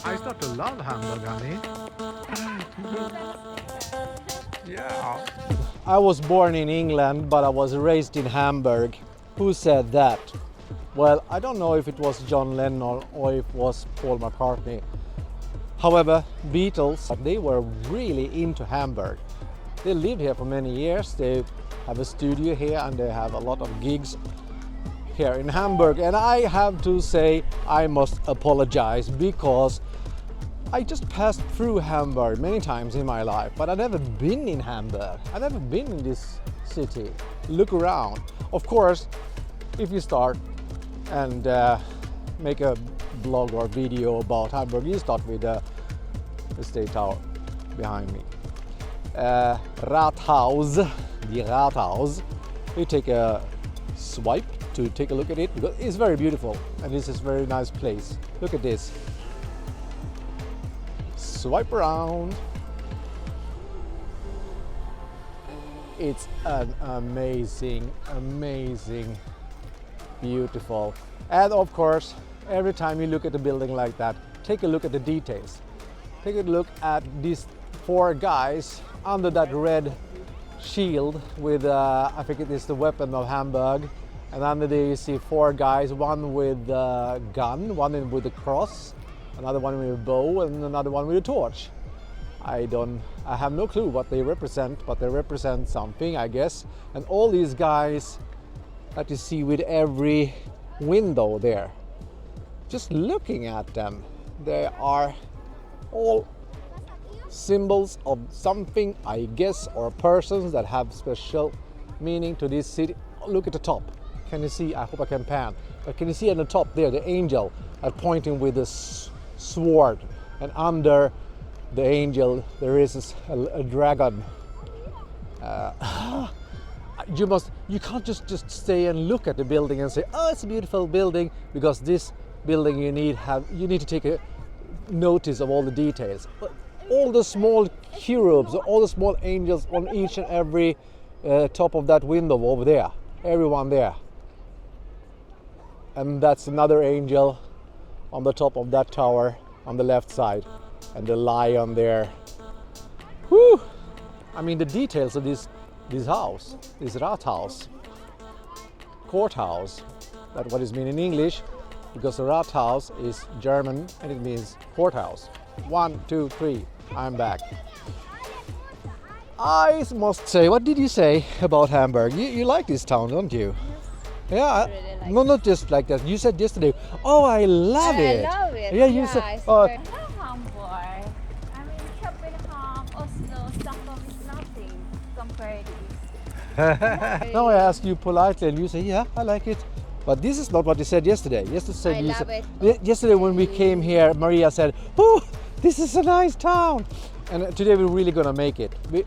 I start to love Hamburg, honey. Yeah. I was born in England, but I was raised in Hamburg. Who said that? Well, I don't know if it was John Lennon or if it was Paul McCartney. However, Beatles, they were really into Hamburg. They lived here for many years. They have a studio here and they have a lot of gigs here in Hamburg. And I have to say, I must apologize because I just passed through Hamburg many times in my life, but I've never been in Hamburg. I've never been in this city. Look around. Of course, if you start and make a blog or video about Hamburg, you start with the State Tower behind me. Rathaus, the Rathaus. You take a swipe to take a look at it because it's very beautiful and this is a very nice place. Look at this. Swipe around. It's an amazing, beautiful. And of course, every time you look at a building like that, take a look at the details. Take a look at these four guys under that red shield with, I think it is the weapon of Hamburg. And under there you see four guys, one with a gun, one with a cross, another one with a bow, and another one with a torch. I have no clue what they represent, but they represent something, I guess. And all these guys that you see with every window there, just looking at them, they are all symbols of something, I guess, or persons that have special meaning to this city. Look at the top. Can you see? I hope I can pan. But can you see at the top there, the angel pointing with a sword, and under the angel there is a dragon. You can't just stay and look at the building and say, oh, it's a beautiful building, because this building you need to take a notice of all the details. But all the small cherubs, all the small angels on each and every top of that window over there, everyone there. And that's another angel on the top of that tower on the left side, and the lion there. Whew! I mean, the details of this house, this Rathaus, courthouse, that's what it means in English, because the Rathaus is German and it means courthouse. 1, 2, 3, I'm back. I must say, what did you say about Hamburg? You like this town, don't you? Yeah, really like no, not just like that. You said yesterday, oh, I love it. I love it. Yeah, you said, I love Hamburg. I mean, Copenhagen, Oslo, Stockholm is nothing compared to this. now I ask you politely and you say, yeah, I like it. But this is not what you said yesterday. Yesterday when we came here, Maria said, oh, this is a nice town. And today we're really gonna make it. We're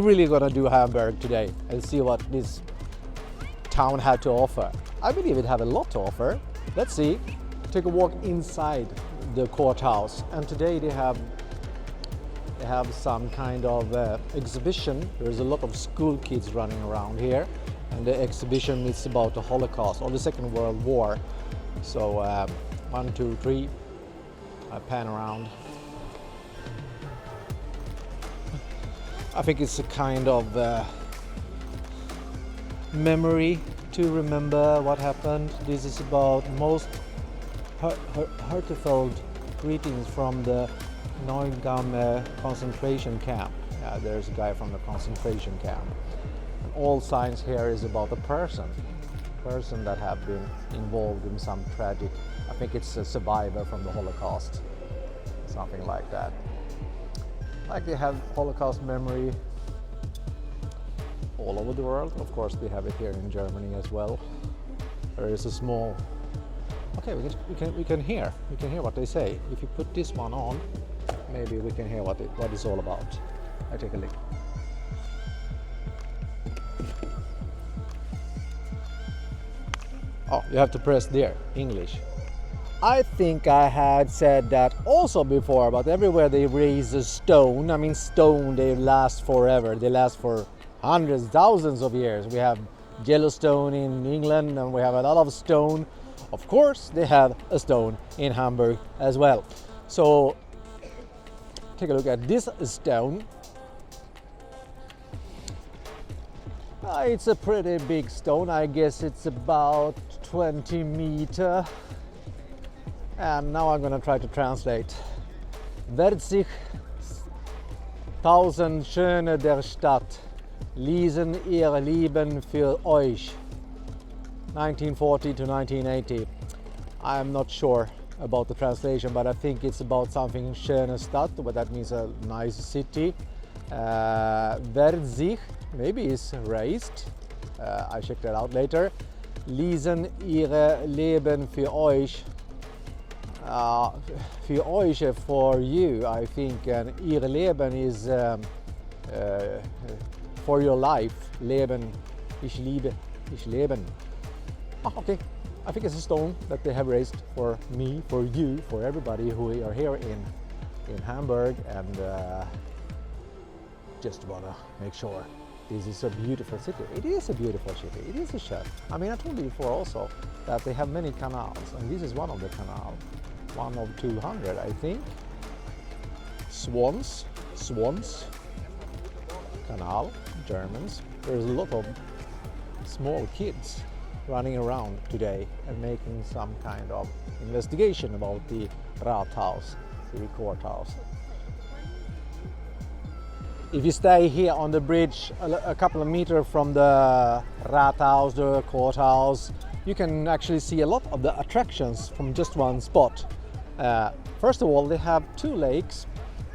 really gonna do Hamburg today and see what this town had to offer. I believe it have a lot to offer. Let's see. Take a walk inside the courthouse, and today they have some kind of exhibition. There's a lot of school kids running around here, and the exhibition is about the Holocaust or the Second World War. So 1, 2, 3, I pan around. I think it's a kind of memory to remember what happened. This is about most heartfelt greetings from the Neuengamme concentration camp. There's a guy from the concentration camp. And all signs here is about a person that have been involved in some tragic, I think it's a survivor from the Holocaust, something like that. Like they have Holocaust memory all over the world. Of course, they have it here in Germany as well. There is a small. Okay, we can hear what they say. If you put this one on, maybe we can hear what it's all about. I take a look. Oh, you have to press there, English. I think I had said that also before, but everywhere they raise a stone, I mean stone, they last forever. They last for hundreds, thousands of years. We have Yellowstone in England and we have a lot of stone. Of course, they have a stone in Hamburg as well. So take a look at this stone. It's a pretty big stone. I guess it's about 20 meter. And now I'm going to try to translate. Werd sich tausend Schöne der Stadt ließen ihr Leben für euch. 1940 to 1980. I'm not sure about the translation, but I think it's about something Schöne Stadt, but that means a nice city. Werd sich, maybe is raised. I checked that out later. Ließen ihre Leben für euch. Für euch, for you, I think, and ihr Leben is for your life. Leben, ich liebe, ich leben. Okay, I think it's a stone that they have raised for me, for you, for everybody who are here in Hamburg, and just wanna make sure this is a beautiful city. It is a beautiful city. It is a shell. I mean, I told you before also that they have many canals, and this is one of the canals. One of 200, I think. Swans, canal, Germans. There's a lot of small kids running around today and making some kind of investigation about the Rathaus, the courthouse. If you stay here on the bridge a couple of meters from the Rathaus, the courthouse, you can actually see a lot of the attractions from just one spot. First of all, they have two lakes,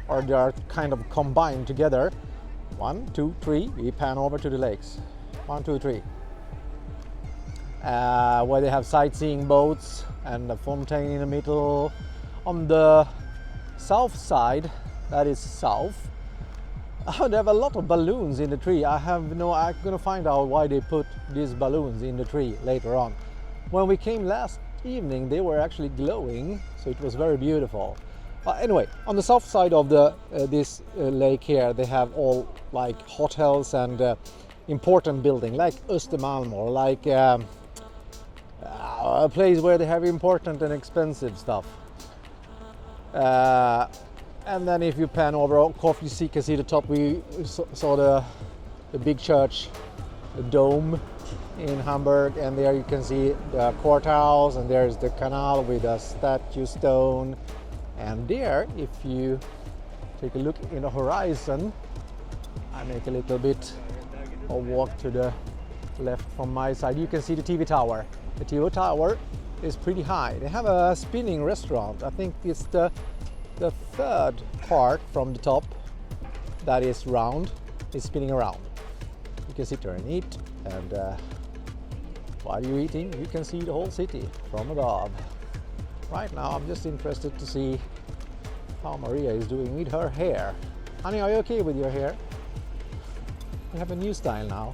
or they are kind of combined together. 1, 2, 3. We pan over to the lakes. 1, 2, 3. Where they have sightseeing boats and a fountain in the middle. On the south side, that is south, they have a lot of balloons in the tree. I'm gonna find out why they put these balloons in the tree later on. When we came last evening, they were actually glowing, so it was very beautiful. Anyway, on the south side of this lake here, they have all like hotels and important buildings like Östermalm, or like a place where they have important and expensive stuff. And then if you pan over, of course you can see the top. We saw the big church, the dome in Hamburg, and there you can see the courthouse, and there's the canal with a statue stone. And there, if you take a look in the horizon, I make a little bit of walk to the left from my side, you can see the TV tower. The TV tower is pretty high. They have a spinning restaurant. I think it's the third part from the top that is round, is spinning around. You can sit there and eat, and while you're eating, you can see the whole city from above. Right now, I'm just interested to see how Maria is doing with her hair. Honey, are you okay with your hair? You have a new style now.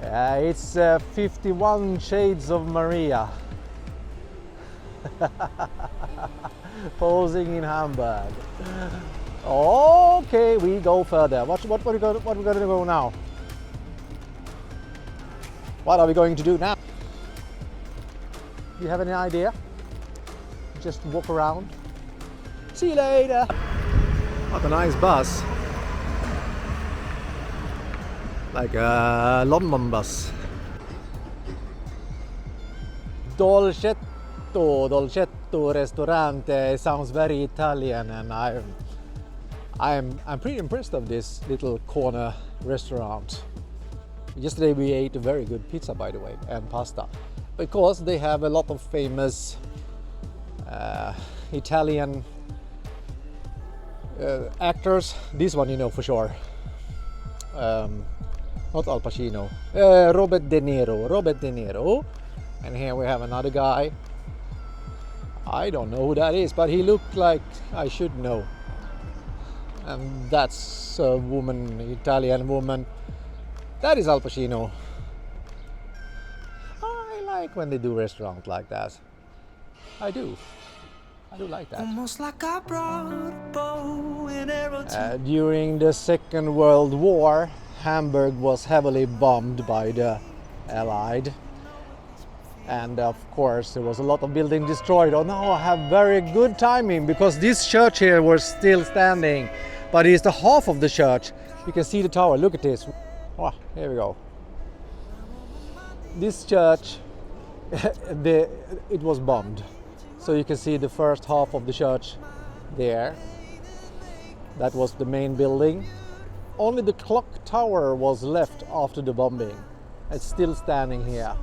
It's 51 Shades of Maria. Posing in Hamburg. Okay, we go further. What are we going to go now? What are we going to do now? Do you have any idea? Just walk around. See you later. What a nice bus. Like a London bus. Dolcetto Ristorante sounds very Italian, and I'm pretty impressed of this little corner restaurant. Yesterday we ate a very good pizza, by the way, and pasta, because they have a lot of famous Italian actors. This one you know for sure. Not Al Pacino. Robert De Niro. And here we have another guy. I don't know who that is, but he looked like I should know. And that's a woman, Italian woman. That is Al Pacino. Hi, like when they do restaurants like that. I do like that. Almost like I brought a bow and arrow to During the Second World War, Hamburg was heavily bombed by the Allied. And of course there was a lot of buildings destroyed. Oh no, I have very good timing because this church here was still standing, but it's the half of the church. You can see the tower, look at this. Oh, here we go. This church, it was bombed. So you can see the first half of the church there. That was the main building. Only the clock tower was left after the bombing. It's still standing here.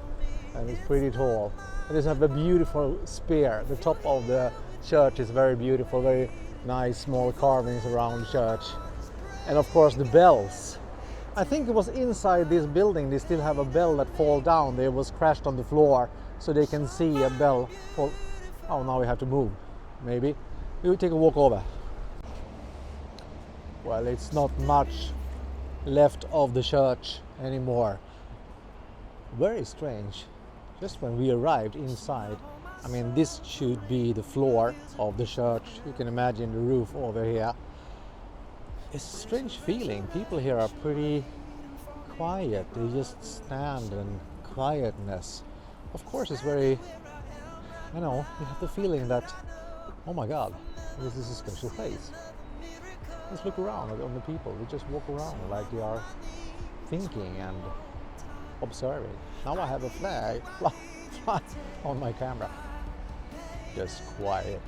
And it's pretty tall. It does have a beautiful spire. The top of the church is very beautiful, very nice small carvings around the church. And of course the bells. I think it was inside this building they still have a bell that fall down. They was crashed on the floor so they can see a bell fall. Oh, now we have to move, maybe. We will take a walk over. Well, it's not much left of the church anymore. Very strange. Just when we arrived inside, I mean, this should be the floor of the church. You can imagine the roof over here. It's a strange feeling. People here are pretty quiet. They just stand in quietness. Of course, it's very, you know, you have the feeling that, oh my God, this is a special place. Let's look around on the people. We just walk around like they are thinking and observing. Now I have a flag fly on my camera. Just quietly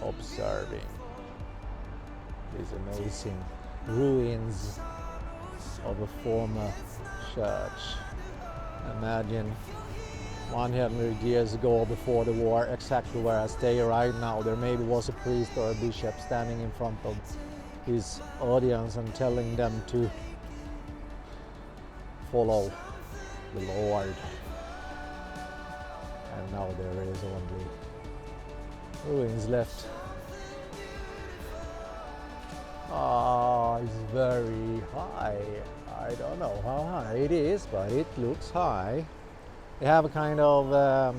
observing these amazing ruins of a former church. Imagine 100 years ago before the war, exactly where I stay right now, there maybe was a priest or a bishop standing in front of his audience and telling them to follow the Lord. And now there is only ruins left. Ah, it's very high. I don't know how high it is, but it looks high. They have a kind of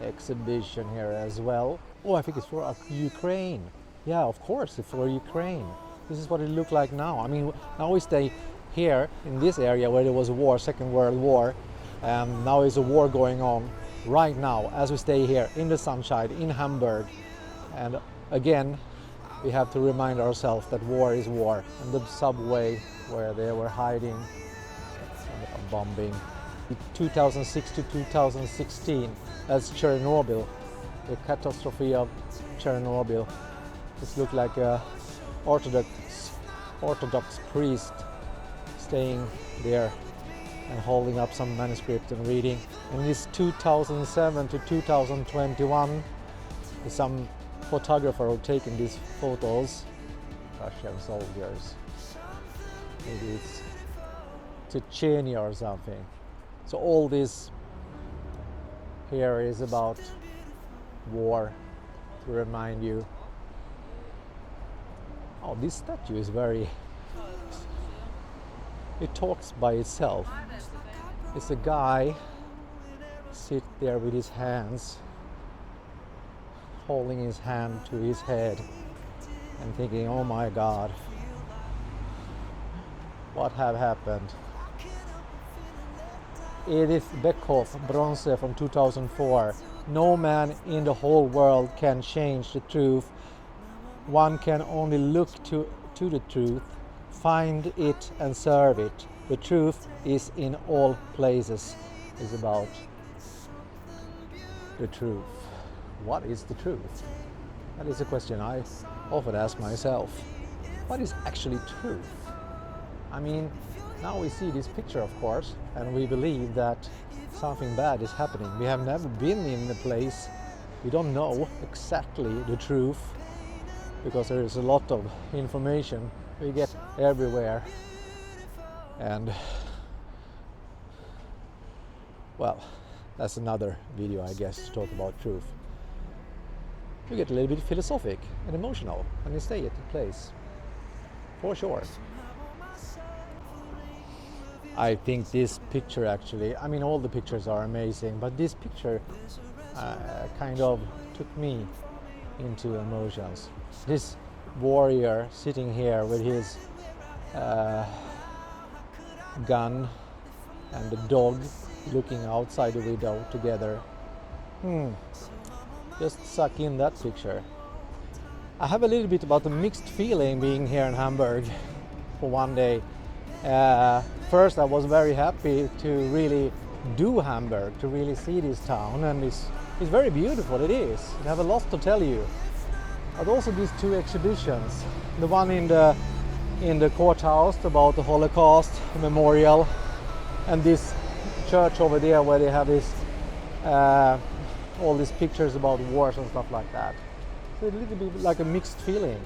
exhibition here as well. Oh, I think it's for Ukraine. Yeah, of course, it's for Ukraine. This is what it looks like now. I mean, now we stay here in this area where there was a war, Second World War. Now is a war going on right now as we stay here in the sunshine in Hamburg. And again, we have to remind ourselves that war is war. And the subway where they were hiding and bombing. 2006 to 2016, that's Chernobyl, the catastrophe of Chernobyl. This looked like a Orthodox priest staying there and holding up some manuscript and reading. And this 2007 to 2021, some photographer who taken these photos, Russian soldiers. Maybe it's Chechnya or something. So all this here is about war, to remind you. Oh, this statue is very, it talks by itself. It's a guy sit there with his hands, holding his hand to his head and thinking, oh my God, what have happened? Edith Beckhoff, bronze from 2004. No man in the whole world can change the truth. One can only look to the truth, find it and serve it. The truth is in all places. It's about the truth. What is the truth? That is a question I often ask myself. What is actually truth? I mean, now we see this picture, of course, and we believe that something bad is happening. We have never been in the place. We don't know exactly the truth because there is a lot of information we get everywhere. And, well, that's another video, I guess, to talk about truth. You get a little bit philosophic and emotional when you stay at the place, for sure. I think this picture actually, I mean all the pictures are amazing, but this picture kind of took me into emotions. This warrior sitting here with his gun and the dog looking outside the window together. Just suck in that picture. I have a little bit about a mixed feeling being here in Hamburg for one day. First I was very happy to really do Hamburg, to really see this town, and it's very beautiful, it is. I have a lot to tell you. But also these two exhibitions, the one in the courthouse about the Holocaust memorial, and this church over there where they have this all these pictures about wars and stuff like that. So a little bit like a mixed feeling.